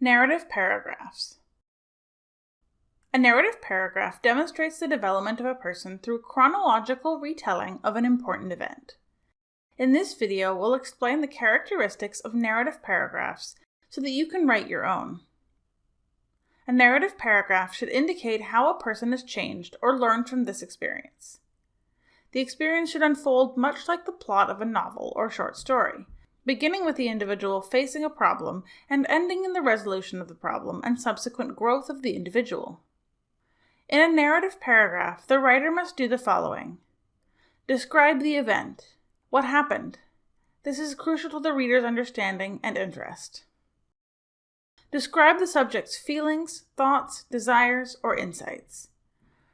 Narrative paragraphs. A narrative paragraph demonstrates the development of a person through chronological retelling of an important event. In this video, we'll explain the characteristics of narrative paragraphs so that you can write your own. A narrative paragraph should indicate how a person has changed or learned from this experience. The experience should unfold much like the plot of a novel or short story, beginning with the individual facing a problem and ending in the resolution of the problem and subsequent growth of the individual. In a narrative paragraph, the writer must do the following. Describe the event. What happened? This is crucial to the reader's understanding and interest. Describe the subject's feelings, thoughts, desires, or insights.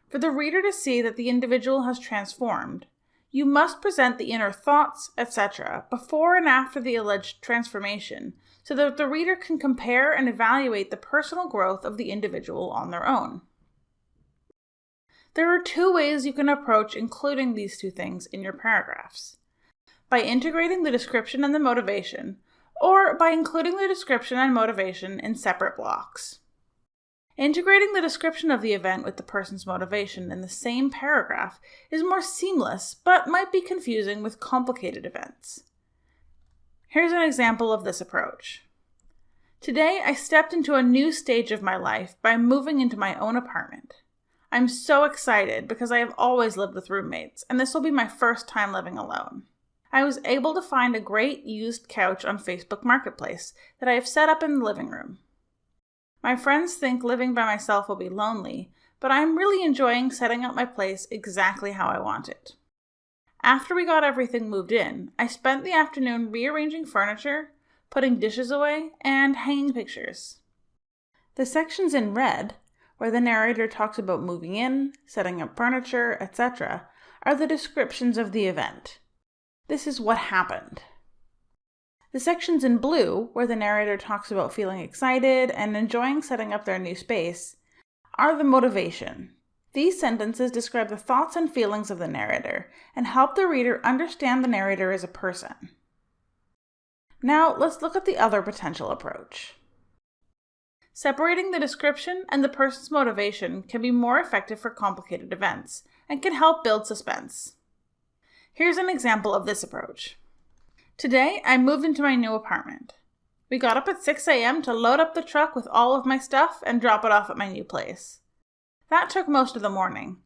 For the reader to see that the individual has transformed, you must present the inner thoughts, etc., before and after the alleged transformation, so that the reader can compare and evaluate the personal growth of the individual on their own. There are two ways you can approach including these two things in your paragraphs: by integrating the description and the motivation, or by including the description and motivation in separate blocks. Integrating the description of the event with the person's motivation in the same paragraph is more seamless, but might be confusing with complicated events. Here's an example of this approach. Today, I stepped into a new stage of my life by moving into my own apartment. I'm so excited because I have always lived with roommates, and this will be my first time living alone. I was able to find a great used couch on Facebook Marketplace that I have set up in the living room. My friends think living by myself will be lonely, but I'm really enjoying setting up my place exactly how I want it. After we got everything moved in, I spent the afternoon rearranging furniture, putting dishes away, and hanging pictures. The sections in red, where the narrator talks about moving in, setting up furniture, etc., are the descriptions of the event. This is what happened. The sections in blue, where the narrator talks about feeling excited and enjoying setting up their new space, are the motivation. These sentences describe the thoughts and feelings of the narrator and help the reader understand the narrator as a person. Now, let's look at the other potential approach. Separating the description and the person's motivation can be more effective for complicated events and can help build suspense. Here's an example of this approach. Today, I moved into my new apartment. We got up at 6 a.m. to load up the truck with all of my stuff and drop it off at my new place. That took most of the morning.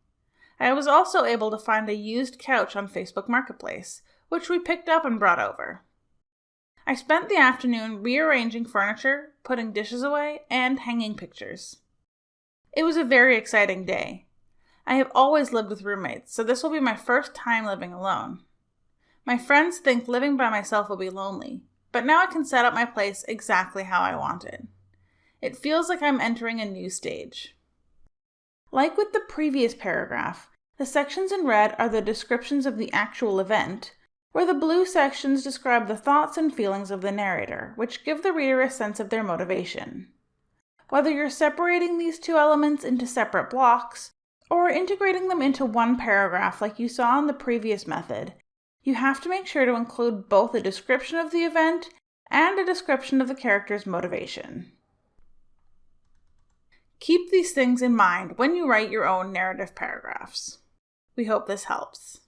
I was also able to find a used couch on Facebook Marketplace, which we picked up and brought over. I spent the afternoon rearranging furniture, putting dishes away, and hanging pictures. It was a very exciting day. I have always lived with roommates, so this will be my first time living alone. My friends think living by myself will be lonely, but now I can set up my place exactly how I want it. It feels like I'm entering a new stage. Like with the previous paragraph, the sections in red are the descriptions of the actual event, where the blue sections describe the thoughts and feelings of the narrator, which give the reader a sense of their motivation. Whether you're separating these two elements into separate blocks, or integrating them into one paragraph like you saw in the previous method, you have to make sure to include both a description of the event and a description of the character's motivation. Keep these things in mind when you write your own narrative paragraphs. We hope this helps.